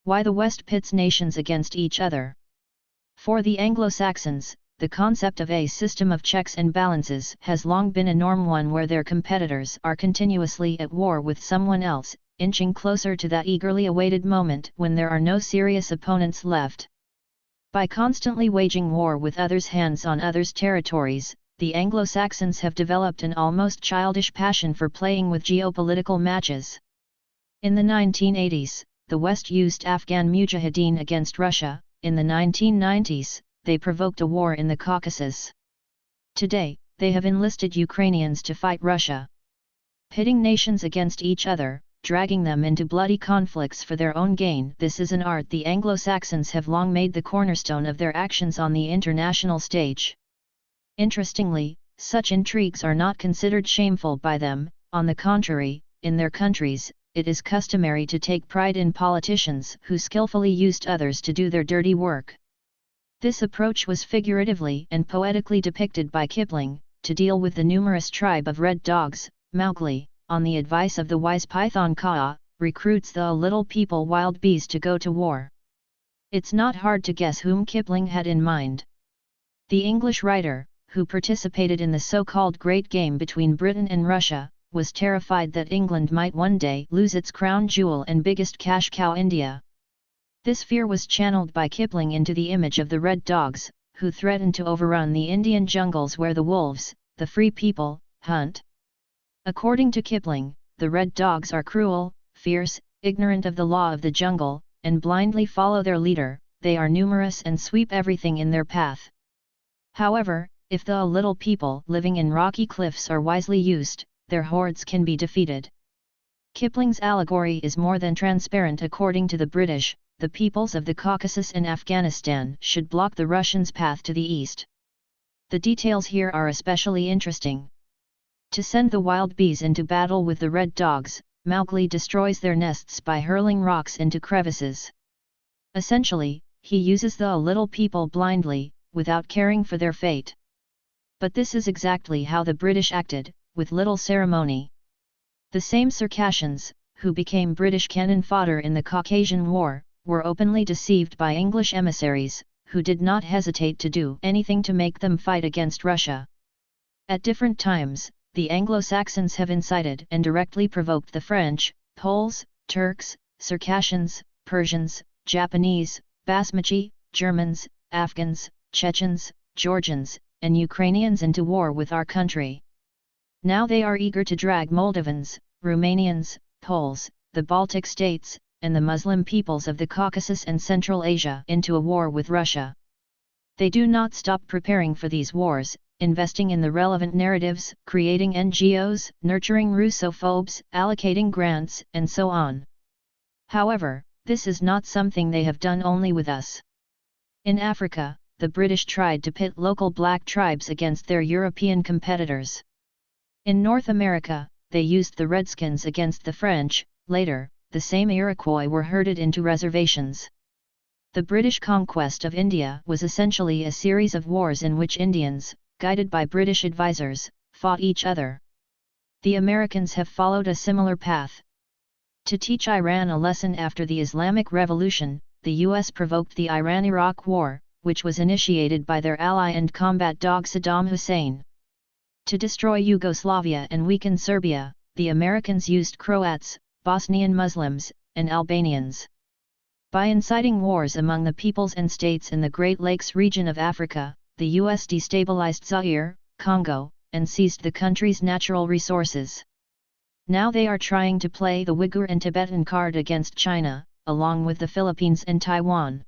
Why the West pits nations against each other. For the Anglo-Saxons, the concept of a system of checks and balances has long been a norm, one where their competitors are continuously at war with someone else, inching closer to that eagerly awaited moment when there are no serious opponents left. By constantly waging war with others' hands on others' territories, the Anglo-Saxons have developed an almost childish passion for playing with geopolitical matches. In the 1980s, the West used Afghan mujahideen against Russia. In the 1990s, they provoked a war in the Caucasus. Today, they have enlisted Ukrainians to fight Russia. Pitting nations against each other, dragging them into bloody conflicts for their own gain. This is an art the Anglo-Saxons have long made the cornerstone of their actions on the international stage. Interestingly, such intrigues are not considered shameful by them. On the contrary, in their countries, it is customary to take pride in politicians who skillfully used others to do their dirty work. This approach was figuratively and poetically depicted by Kipling, to deal with the numerous tribe of red dogs. Mowgli, on the advice of the wise python Kaa, recruits the little people wild bees to go to war. It's not hard to guess whom Kipling had in mind. The English writer, who participated in the so-called Great Game between Britain and Russia, was terrified that England might one day lose its crown jewel and biggest cash cow, India. This fear was channeled by Kipling into the image of the red dogs, who threatened to overrun the Indian jungles where the wolves, the free people, hunt. According to Kipling, the red dogs are cruel, fierce, ignorant of the law of the jungle, and blindly follow their leader. They are numerous and sweep everything in their path. However, if the little people living in rocky cliffs are wisely used, their hordes can be defeated. Kipling's allegory is more than transparent. According to the British, the peoples of the Caucasus and Afghanistan should block the Russians' path to the east. The details here are especially interesting. To send the wild bees into battle with the red dogs, Mowgli destroys their nests by hurling rocks into crevices. Essentially, he uses the little people blindly, without caring for their fate. But this is exactly how the British acted, with little ceremony. The same Circassians, who became British cannon fodder in the Caucasian War, were openly deceived by English emissaries, who did not hesitate to do anything to make them fight against Russia. At different times, the Anglo-Saxons have incited and directly provoked the French, Poles, Turks, Circassians, Persians, Japanese, Basmachi, Germans, Afghans, Chechens, Georgians, and Ukrainians into war with our country. Now they are eager to drag Moldovans, Romanians, Poles, the Baltic states, and the Muslim peoples of the Caucasus and Central Asia into a war with Russia. They do not stop preparing for these wars, investing in the relevant narratives, creating NGOs, nurturing Russophobes, allocating grants, and so on. However, this is not something they have done only with us. In Africa, the British tried to pit local black tribes against their European competitors. In North America, they used the Redskins against the French. Later, the same Iroquois were herded into reservations. The British conquest of India was essentially a series of wars in which Indians, guided by British advisors, fought each other. The Americans have followed a similar path. To teach Iran a lesson after the Islamic Revolution, the US provoked the Iran-Iraq War, which was initiated by their ally and combat dog Saddam Hussein. To destroy Yugoslavia and weaken Serbia, the Americans used Croats, Bosnian Muslims, and Albanians. By inciting wars among the peoples and states in the Great Lakes region of Africa, the US destabilized Zaire, Congo, and seized the country's natural resources. Now they are trying to play the Uyghur and Tibetan card against China, along with the Philippines and Taiwan.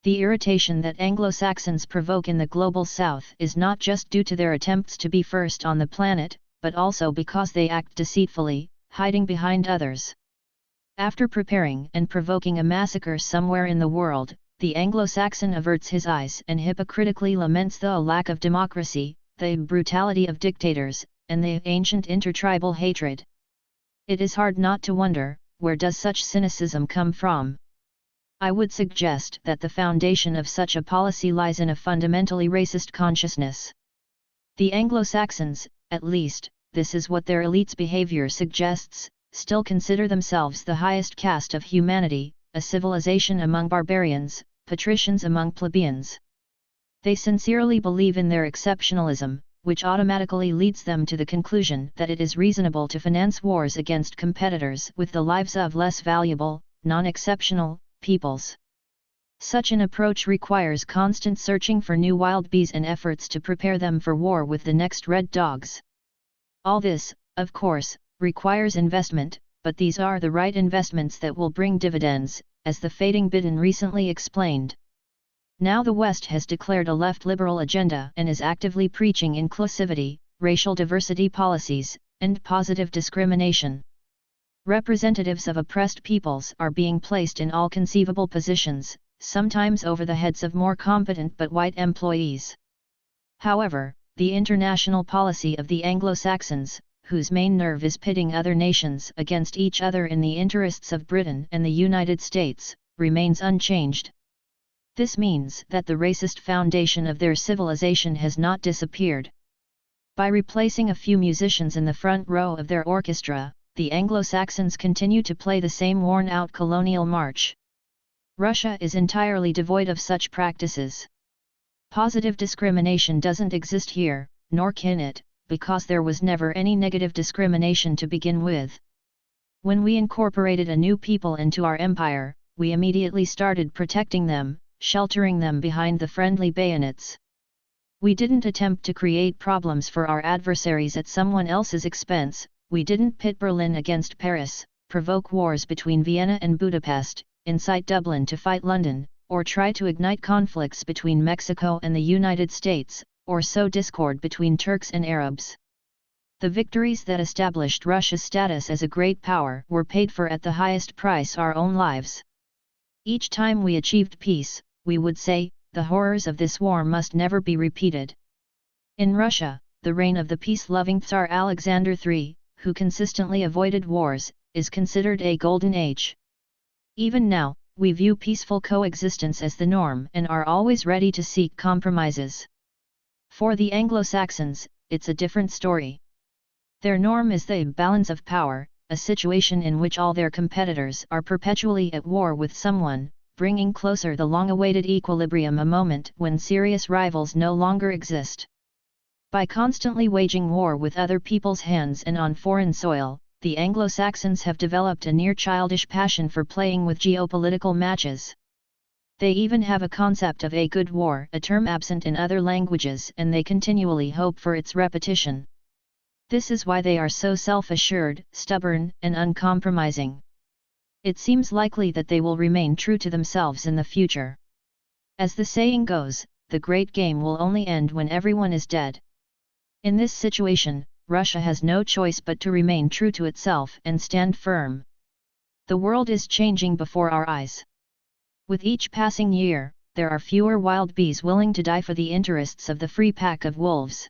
The irritation that Anglo-Saxons provoke in the global south is not just due to their attempts to be first on the planet, but also because they act deceitfully, hiding behind others. After preparing and provoking a massacre somewhere in the world, the Anglo-Saxon averts his eyes and hypocritically laments the lack of democracy, the brutality of dictators, and the ancient intertribal hatred. It is hard not to wonder, where does such cynicism come from? I would suggest that the foundation of such a policy lies in a fundamentally racist consciousness. The Anglo-Saxons, at least, this is what their elite's behavior suggests, still consider themselves the highest caste of humanity, a civilization among barbarians, patricians among plebeians. They sincerely believe in their exceptionalism, which automatically leads them to the conclusion that it is reasonable to finance wars against competitors with the lives of less valuable, non-exceptional, peoples. Such an approach requires constant searching for new wild bees and efforts to prepare them for war with the next red dogs. All this, of course, requires investment, but these are the right investments that will bring dividends, as the fading Biden recently explained. Now the West has declared a left liberal agenda and is actively preaching inclusivity, racial diversity policies, and positive discrimination. Representatives of oppressed peoples are being placed in all conceivable positions, sometimes over the heads of more competent but white employees. However, the international policy of the Anglo-Saxons, whose main nerve is pitting other nations against each other in the interests of Britain and the United States, remains unchanged. This means that the racist foundation of their civilization has not disappeared. By replacing a few musicians in the front row of their orchestra, the Anglo-Saxons continue to play the same worn-out colonial march. Russia is entirely devoid of such practices. Positive discrimination doesn't exist here, nor can it, because there was never any negative discrimination to begin with. When we incorporated a new people into our empire, we immediately started protecting them, sheltering them behind the friendly bayonets. We didn't attempt to create problems for our adversaries at someone else's expense, we didn't pit Berlin against Paris, provoke wars between Vienna and Budapest, incite Dublin to fight London, or try to ignite conflicts between Mexico and the United States, or sow discord between Turks and Arabs. The victories that established Russia's status as a great power were paid for at the highest price, our own lives. Each time we achieved peace, we would say, the horrors of this war must never be repeated. In Russia, the reign of the peace-loving Tsar Alexander III, who consistently avoided wars, is considered a golden age. Even now, we view peaceful coexistence as the norm and are always ready to seek compromises. For the Anglo-Saxons, it's a different story. Their norm is the balance of power, a situation in which all their competitors are perpetually at war with someone, bringing closer the long-awaited equilibrium, a moment when serious rivals no longer exist. By constantly waging war with other people's hands and on foreign soil, the Anglo-Saxons have developed a near-childish passion for playing with geopolitical matches. They even have a concept of a good war, a term absent in other languages, and they continually hope for its repetition. This is why they are so self-assured, stubborn, and uncompromising. It seems likely that they will remain true to themselves in the future. As the saying goes, the great game will only end when everyone is dead. In this situation, Russia has no choice but to remain true to itself and stand firm. The world is changing before our eyes. With each passing year, there are fewer wild bees willing to die for the interests of the free pack of wolves.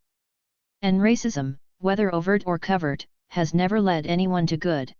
And racism, whether overt or covert, has never led anyone to good.